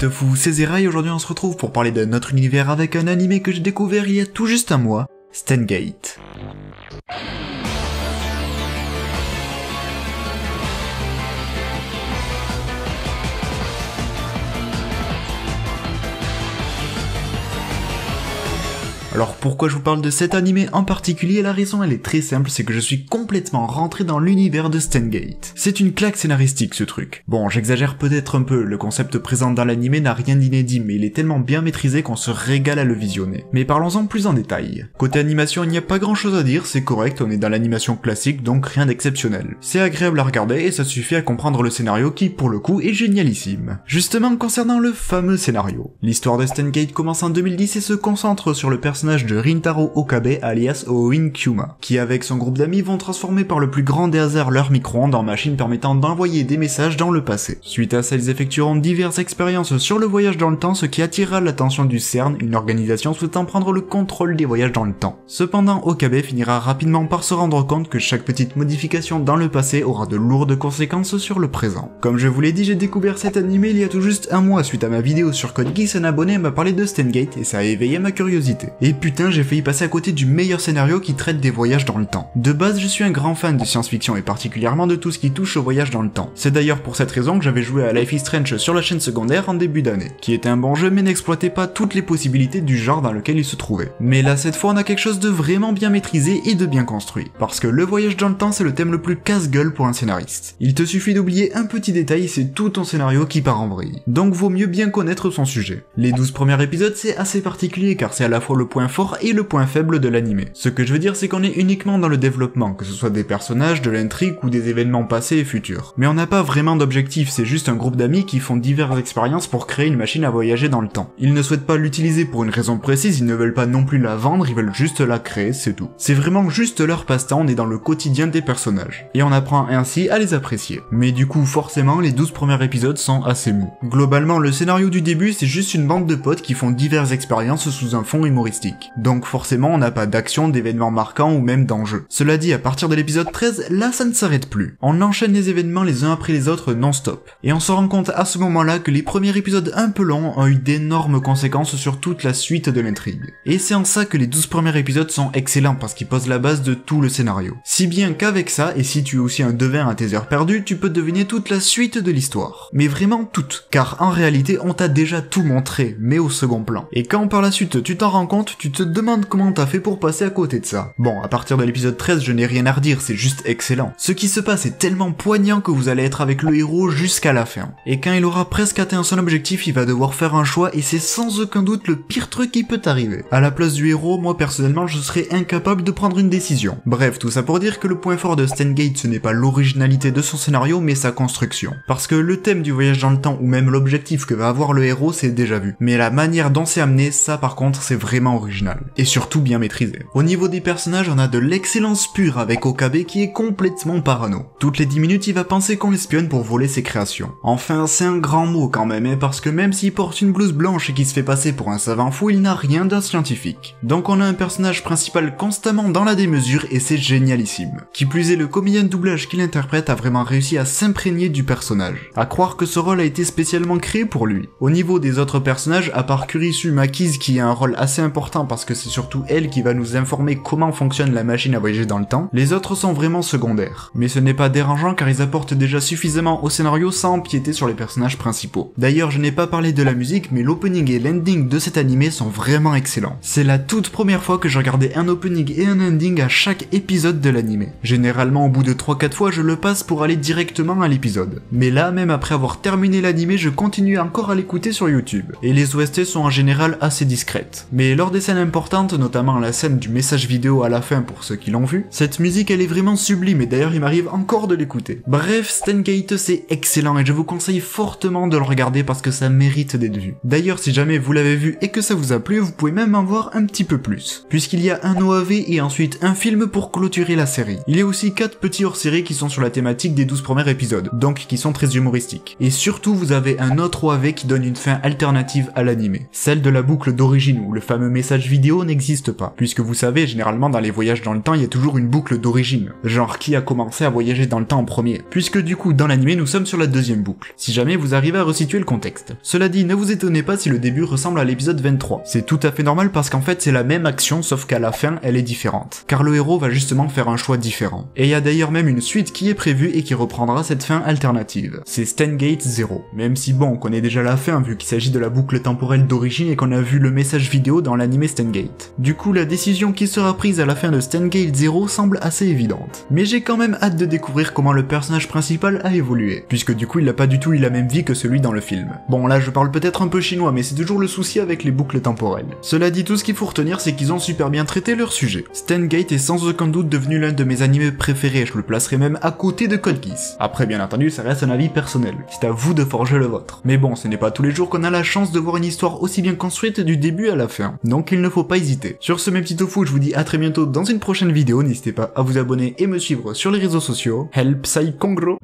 Tofu, c'est Zera et aujourd'hui on se retrouve pour parler de notre univers avec un animé que j'ai découvert il y a tout juste un mois, Steins Gate. Alors pourquoi je vous parle de cet animé en particulier? La raison elle est très simple, c'est que je suis complètement rentré dans l'univers de Steins Gate. C'est une claque scénaristique ce truc. Bon, j'exagère peut-être un peu, le concept présent dans l'animé n'a rien d'inédit, mais il est tellement bien maîtrisé qu'on se régale à le visionner. Mais parlons-en plus en détail. Côté animation, il n'y a pas grand chose à dire, c'est correct, on est dans l'animation classique, donc rien d'exceptionnel. C'est agréable à regarder et ça suffit à comprendre le scénario qui, pour le coup, est génialissime. Justement, concernant le fameux scénario. L'histoire de Steins Gate commence en 2010 et se concentre sur le personnage de Rintaro Okabe alias Oin Kyuma, qui avec son groupe d'amis vont transformer par le plus grand des hasards leur micro-ondes en machine permettant d'envoyer des messages dans le passé. Suite à ça, ils effectueront diverses expériences sur le voyage dans le temps, ce qui attirera l'attention du CERN, une organisation souhaitant prendre le contrôle des voyages dans le temps. Cependant, Okabe finira rapidement par se rendre compte que chaque petite modification dans le passé aura de lourdes conséquences sur le présent. Comme je vous l'ai dit, j'ai découvert cet animé il y a tout juste un mois suite à ma vidéo sur Code Geass, un abonné m'a parlé de Steins Gate et ça a éveillé ma curiosité. Et putain, j'ai failli passer à côté du meilleur scénario qui traite des voyages dans le temps. De base, je suis un grand fan de science-fiction et particulièrement de tout ce qui touche au voyage dans le temps. C'est d'ailleurs pour cette raison que j'avais joué à Life is Strange sur la chaîne secondaire en début d'année, qui était un bon jeu mais n'exploitait pas toutes les possibilités du genre dans lequel il se trouvait. Mais là, cette fois, on a quelque chose de vraiment bien maîtrisé et de bien construit. Parce que le voyage dans le temps, c'est le thème le plus casse-gueule pour un scénariste. Il te suffit d'oublier un petit détail, c'est tout ton scénario qui part en vrille. Donc vaut mieux bien connaître son sujet. Les 12 premiers épisodes, c'est assez particulier car c'est à la fois le point fort et le point faible de l'animé. Ce que je veux dire, c'est qu'on est uniquement dans le développement, que ce soit des personnages, de l'intrigue ou des événements passés et futurs. Mais on n'a pas vraiment d'objectif, c'est juste un groupe d'amis qui font diverses expériences pour créer une machine à voyager dans le temps. Ils ne souhaitent pas l'utiliser pour une raison précise, ils ne veulent pas non plus la vendre, ils veulent juste la créer, c'est tout. C'est vraiment juste leur passe-temps, on est dans le quotidien des personnages. Et on apprend ainsi à les apprécier. Mais du coup, forcément, les 12 premiers épisodes sont assez mous. Globalement, le scénario du début, c'est juste une bande de potes qui font diverses expériences sous un fond humoristique. Donc forcément, on n'a pas d'action, d'événements marquants ou même d'enjeux. Cela dit, à partir de l'épisode 13, là ça ne s'arrête plus. On enchaîne les événements les uns après les autres non-stop. Et on se rend compte à ce moment-là que les premiers épisodes un peu longs ont eu d'énormes conséquences sur toute la suite de l'intrigue. Et c'est en ça que les 12 premiers épisodes sont excellents parce qu'ils posent la base de tout le scénario. Si bien qu'avec ça, et si tu es aussi un devin à tes heures perdues, tu peux deviner toute la suite de l'histoire. Mais vraiment toute. Car en réalité, on t'a déjà tout montré, mais au second plan. Et quand par la suite tu t'en rends compte, tu te demandes comment t'as fait pour passer à côté de ça. Bon, à partir de l'épisode 13, je n'ai rien à redire, c'est juste excellent. Ce qui se passe est tellement poignant que vous allez être avec le héros jusqu'à la fin. Et quand il aura presque atteint son objectif, il va devoir faire un choix et c'est sans aucun doute le pire truc qui peut arriver. À la place du héros, moi personnellement, je serais incapable de prendre une décision. Bref, tout ça pour dire que le point fort de Steins Gate, ce n'est pas l'originalité de son scénario, mais sa construction. Parce que le thème du voyage dans le temps ou même l'objectif que va avoir le héros, c'est déjà vu. Mais la manière dont c'est amené, ça par contre, c'est vraiment original. Et surtout bien maîtrisé. Au niveau des personnages, on a de l'excellence pure avec Okabe qui est complètement parano. Toutes les 10 minutes, il va penser qu'on l'espionne pour voler ses créations. Enfin, c'est un grand mot quand même, parce que même s'il porte une blouse blanche et qu'il se fait passer pour un savant fou, il n'a rien d'un scientifique. Donc on a un personnage principal constamment dans la démesure et c'est génialissime. Qui plus est, le comédien de doublage qu'il interprète a vraiment réussi à s'imprégner du personnage. À croire que ce rôle a été spécialement créé pour lui. Au niveau des autres personnages, à part Kurisu Makiz qui a un rôle assez important parce que c'est surtout elle qui va nous informer comment fonctionne la machine à voyager dans le temps, les autres sont vraiment secondaires. Mais ce n'est pas dérangeant car ils apportent déjà suffisamment au scénario sans empiéter sur les personnages principaux. D'ailleurs, je n'ai pas parlé de la musique, mais l'opening et l'ending de cet animé sont vraiment excellents. C'est la toute première fois que je regardais un opening et un ending à chaque épisode de l'animé. Généralement, au bout de 3-4 fois, je le passe pour aller directement à l'épisode. Mais là, même après avoir terminé l'animé, je continue encore à l'écouter sur YouTube. Et les OST sont en général assez discrètes. Mais lors des scènes importantes, notamment la scène du message vidéo à la fin pour ceux qui l'ont vu, cette musique elle est vraiment sublime et d'ailleurs il m'arrive encore de l'écouter. Bref, Steins Gate c'est excellent et je vous conseille fortement de le regarder parce que ça mérite d'être vu. D'ailleurs si jamais vous l'avez vu et que ça vous a plu, vous pouvez même en voir un petit peu plus. Puisqu'il y a un OAV et ensuite un film pour clôturer la série. Il y a aussi 4 petits hors-séries qui sont sur la thématique des 12 premiers épisodes, donc qui sont très humoristiques. Et surtout vous avez un autre OAV qui donne une fin alternative à l'animé, celle de la boucle d'origine où le fameux message message vidéo n'existe pas, puisque vous savez, généralement dans les voyages dans le temps, il y a toujours une boucle d'origine, genre qui a commencé à voyager dans le temps en premier, puisque du coup dans l'anime nous sommes sur la deuxième boucle, si jamais vous arrivez à resituer le contexte. Cela dit, ne vous étonnez pas si le début ressemble à l'épisode 23, c'est tout à fait normal parce qu'en fait c'est la même action sauf qu'à la fin elle est différente, car le héros va justement faire un choix différent. Et il y a d'ailleurs même une suite qui est prévue et qui reprendra cette fin alternative, c'est Steingate 0, même si bon on connaît déjà la fin vu qu'il s'agit de la boucle temporelle d'origine et qu'on a vu le message vidéo dans l'anime Steingate. Du coup la décision qui sera prise à la fin de Steingate 0 semble assez évidente, mais j'ai quand même hâte de découvrir comment le personnage principal a évolué, puisque du coup il n'a pas du tout eu la même vie que celui dans le film. Bon là je parle peut-être un peu chinois mais c'est toujours le souci avec les boucles temporelles. Cela dit, tout ce qu'il faut retenir c'est qu'ils ont super bien traité leur sujet. Steingate est sans aucun doute devenu l'un de mes animés préférés, je le placerai même à côté de Code Geass. Après bien entendu ça reste un avis personnel, c'est à vous de forger le vôtre. Mais bon, ce n'est pas tous les jours qu'on a la chance de voir une histoire aussi bien construite du début à la fin, donc il ne faut pas hésiter. Sur ce mes petits tofu, je vous dis à très bientôt dans une prochaine vidéo, n'hésitez pas à vous abonner et me suivre sur les réseaux sociaux. Help Sai Kongro.